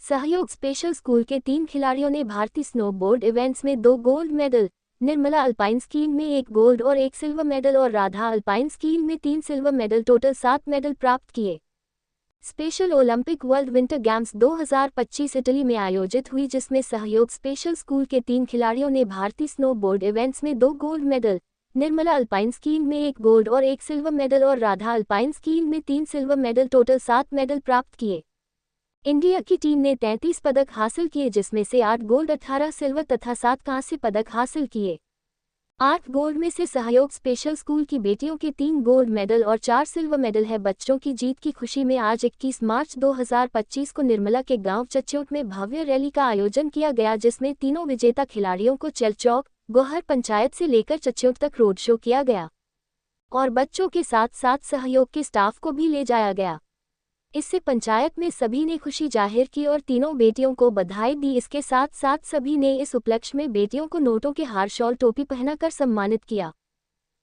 सहयोग special school के 3 खिलाड़ियों ने भारतीय स्नोबोर्ड इवेंट्स में 2 gold medal, Nirmala alpine skiing में 1 गोल्ड और 1 सिल्वर मेडल और राधा अल्पाइन स्कीइंग में 3 सिल्वर मेडल टोटल 7 मेडल प्राप्त किए। Special Olympic world winter games 2025 Italy में आयोजित हुई, जिसमें सहयोग स्पेशल स्कूल के 3 खिलाड़ियों ने भारतीय स्नोबोर्ड इवेंट्स में 2 gold medal, Nirmala alpine skiing में 1 गोल्ड और 1 सिल्वर मेडल और राधा अल्पाइन स्कीइंग में 3 सिल्वर मेडल टोटल 7 मेडल प्राप्त किए। इंडिया की टीम ने 33 पदक हासिल किए, जिसमें से 8 गोल्ड, 18 सिल्वर तथा 7 कांस्य पदक हासिल किए। 8 गोल्ड में से सहयोग स्पेशल स्कूल की बेटियों के 3 गोल्ड मेडल और 4 सिल्वर मेडल है। बच्चों की जीत की खुशी में आज 21 मार्च 2025 को निर्मला के गांव चच्योट में भव्य रैली का आयोजन किया गया, जिसमें तीनों विजेता खिलाड़ियों को चलचौक, गोहर पंचायत से लेकर चच्योट तक रोड शो किया गया और बच्चों के साथ साथ सहयोग के स्टाफ को भी ले जाया गया। इससे पंचायत में सभी ने खुशी जाहिर की और तीनों बेटियों को बधाई दी। इसके साथ साथ सभी ने इस उपलक्ष्य में बेटियों को नोटों के हार, शॉल, टोपी पहनाकर सम्मानित किया।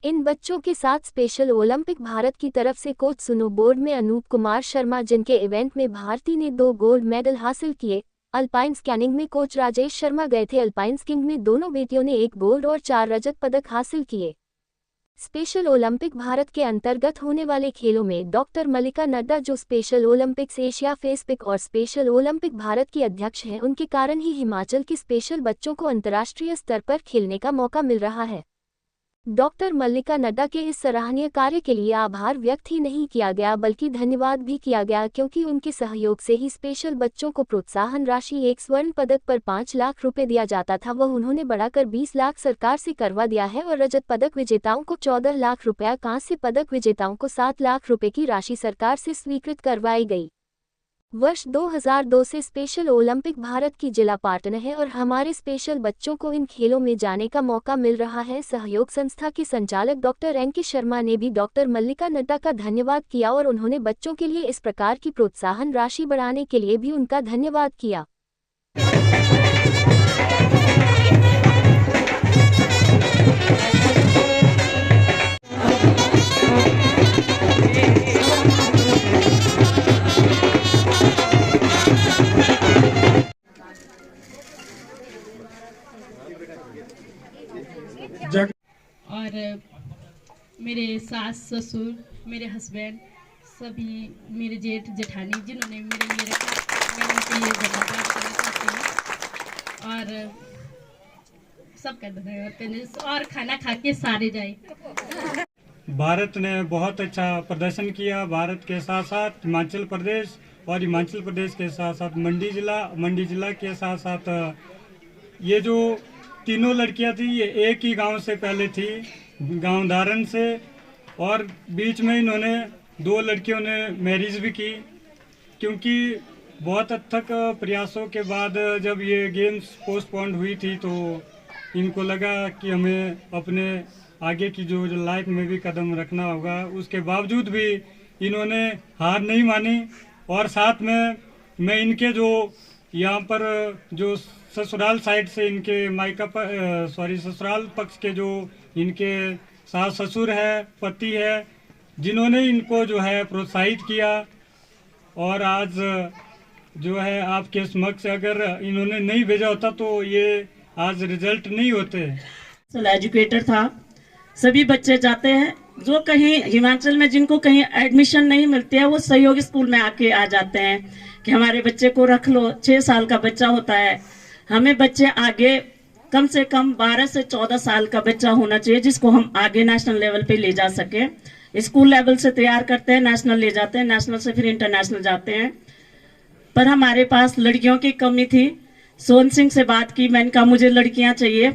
इन बच्चों के साथ स्पेशल ओलंपिक भारत की तरफ से कोच स्नोबोर्ड में अनूप कुमार शर्मा, जिनके इवेंट में भारती ने 2 गोल्ड मेडल हासिल किए। अल्पाइन स्कीइंग में कोच राजेश शर्मा गए थे। अल्पाइन स्कीइंग में दोनों बेटियों ने 1 गोल्ड और 4 रजत पदक हासिल किए। स्पेशल ओलंपिक भारत के अंतर्गत होने वाले खेलों में डॉक्टर मल्लिका नड्डा, जो स्पेशल ओलंपिक्स एशिया पेसिफिक और स्पेशल ओलंपिक भारत की अध्यक्ष हैं, उनके कारण ही हिमाचल के स्पेशल बच्चों को अंतर्राष्ट्रीय स्तर पर खेलने का मौका मिल रहा है। डॉक्टर मल्लिका नड्डा के इस सराहनीय कार्य के लिए आभार व्यक्त ही नहीं किया गया, बल्कि धन्यवाद भी किया गया, क्योंकि उनके सहयोग से ही स्पेशल बच्चों को प्रोत्साहन राशि 1 स्वर्ण पदक पर 5 लाख रुपए दिया जाता था, वह उन्होंने बढ़ाकर 20 लाख सरकार से करवा दिया है और रजत पदक विजेताओं को 14 लाख रुपया, कांस्य पदक विजेताओं को 7 लाख रुपए की राशि सरकार से स्वीकृत करवाई गई। वर्ष 2002 से स्पेशल ओलंपिक भारत की जिला पार्टनर है और हमारे स्पेशल बच्चों को इन खेलों में जाने का मौका मिल रहा है। सहयोग संस्था के संचालक डॉक्टर एनके शर्मा ने भी डॉक्टर मल्लिका नड्डा का धन्यवाद किया और उन्होंने बच्चों के लिए इस प्रकार की प्रोत्साहन राशि बढ़ाने के लिए भी उनका धन्यवाद किया। और मेरे सास ससुर, मेरे हस्बैंड, सभी मेरे जेठ जेठानी, जिन्होंने मैंने उनके लिए धन्यवाद करना चाहती हूँ और सबका धन्यवाद करने और खाना खा के सारे जाए। भारत ने बहुत अच्छा प्रदर्शन किया। भारत के साथ साथ हिमाचल प्रदेश और हिमाचल प्रदेश के साथ साथ मंडी जिला के साथ साथ ये जो तीनों लड़कियां थी, ये एक ही गांव से पहले थी, गांव धारण से, और बीच में इन्होंने 2 लड़कियों ने मैरिज भी की, क्योंकि बहुत अथक प्रयासों के बाद जब ये गेम्स पोस्टपोन्ड हुई थी तो इनको लगा कि हमें अपने आगे की जो लाइफ में भी कदम रखना होगा। उसके बावजूद भी इन्होंने हार नहीं मानी और साथ में मैं इनके जो यहाँ पर जो ससुराल साइड से इनके ससुराल पक्ष के जो इनके सास ससुर है, पति है, जिन्होंने इनको जो है प्रोत्साहित किया और आज जो है आपके समक्ष अगर इन्होंने नहीं भेजा होता तो ये आज रिजल्ट नहीं होते। एजुकेटर था, सभी बच्चे जाते हैं जो कहीं हिमाचल में जिनको कहीं एडमिशन नहीं मिलती है, वो सहयोग स्कूल में आके आ जाते हैं कि हमारे बच्चे को रख लो। 6 साल का बच्चा होता है, हमें बच्चे आगे कम से कम 12 से 14 साल का बच्चा होना चाहिए, जिसको हम आगे नेशनल लेवल पे ले जा सके। स्कूल लेवल से तैयार करते हैं, नेशनल ले जाते हैं, नेशनल से फिर इंटरनेशनल जाते हैं। पर हमारे पास लड़कियों की कमी थी। सोन सिंह से बात की, मैंने कहा मुझे लड़कियां चाहिए।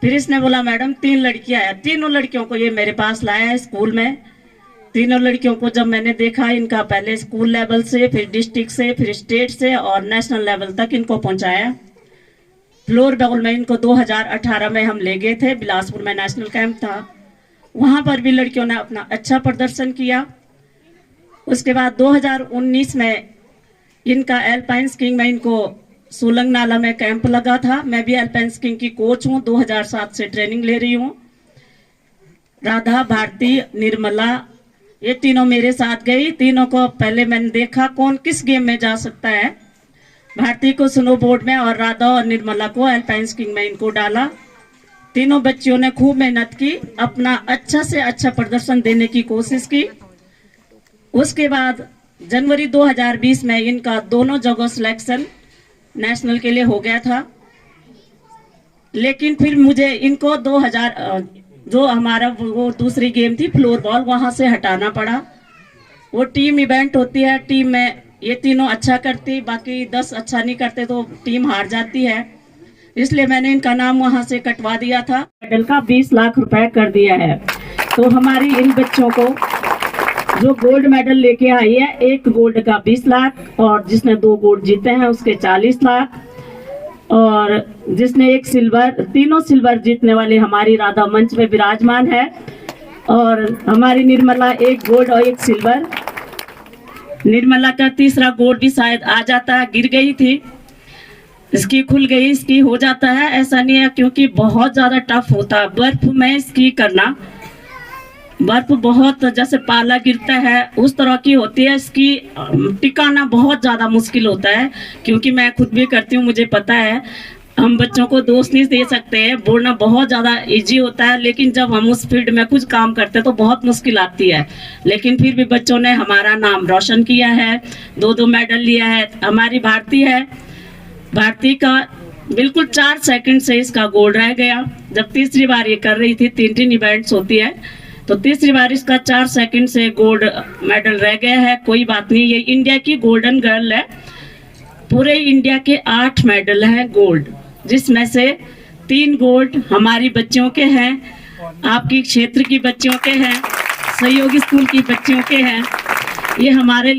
फिर इसने बोला मैडम 3 लड़कियां हैं। तीनों लड़कियों को ये मेरे पास लाया है स्कूल में। तीनों लड़कियों को जब मैंने देखा, इनका पहले स्कूल लेवल से, फिर डिस्ट्रिक्ट से, फिर स्टेट से और नेशनल लेवल तक इनको पहुंचाया। फ्लोर बॉल में इनको 2018 में हम ले गए थे, बिलासपुर में नेशनल कैंप था, वहां पर भी लड़कियों ने अपना अच्छा प्रदर्शन किया। उसके बाद 2019 में इनका एल्पाइन स्कीइंग में इनको सोलंग नाला में कैंप लगा था। मैं भी एल्पाइन स्कीइंग की कोच हूँ, 2007 से ट्रेनिंग ले रही हूँ। राधा, भारती, निर्मला, ये तीनों मेरे साथ गई। तीनों को पहले मैंने देखा कौन किस गेम में जा सकता है, भारती को स्नो बोर्ड में और राधा और निर्मला को अल्पाइन स्कीइंग में इनको डाला। तीनों बच्चियों ने खूब मेहनत की, अपना अच्छा से अच्छा प्रदर्शन देने की कोशिश की। उसके बाद जनवरी 2020 में इनका दोनों जगह सिलेक्शन नेशनल के लिए हो गया था। लेकिन फिर मुझे इनको 2000 जो हमारा वो दूसरी गेम थी फ्लोर बॉल, वहां से हटाना पड़ा। वो टीम इवेंट होती है, टीम में ये तीनों अच्छा करती, बाकी 10 अच्छा नहीं करते तो टीम हार जाती है। इसलिए मैंने इनका नाम वहां से कटवा दिया था। मेडल का 20 लाख रुपए कर दिया है। तो हमारी इन बच्चों को जो गोल्ड मेडल लेके आई है, एक गोल्ड का 20 लाख और जिसने 2 गोल्ड जीते हैं उसके 40 लाख और जिसने एक सिल्वर, तीनों सिल्वर जीतने वाली हमारी राधा मंच में विराजमान है। और हमारी निर्मला एक गोल्ड और एक सिल्वर। निर्मला का तीसरा गोल्ड भी शायद आ जाता है, गिर गई थी, इसकी खुल गई, इसकी हो जाता है। ऐसा नहीं है क्योंकि बहुत ज्यादा टफ होता है बर्फ में स्की करना। बर्फ बहुत जैसे पाला गिरता है उस तरह की होती है, इसकी टिकाना बहुत ज्यादा मुश्किल होता है। क्योंकि मैं खुद भी करती हूँ, मुझे पता है। हम बच्चों को दोष नहीं दे सकते हैं, बोलना बहुत ज़्यादा इजी होता है, लेकिन जब हम उस फील्ड में कुछ काम करते हैं तो बहुत मुश्किल आती है। लेकिन फिर भी बच्चों ने हमारा नाम रोशन किया है, 2-2 मेडल लिया है। हमारी भारती है, भारती का बिल्कुल 4 सेकंड से इसका गोल्ड रह गया। जब तीसरी बार ये कर रही थी, 3 इवेंट्स होती है, तो तीसरी बार इसका 4 सेकंड से गोल्ड मेडल रह गया है। कोई बात नहीं, ये इंडिया की गोल्डन गर्ल है। पूरे इंडिया के 8 मेडल हैं गोल्ड, जिसमें से 3 गोल्ड हमारी बच्चियों के हैं, आपकी क्षेत्र की बच्चियों के हैं, सहयोगी स्कूल की बच्चियों के हैं। ये हमारे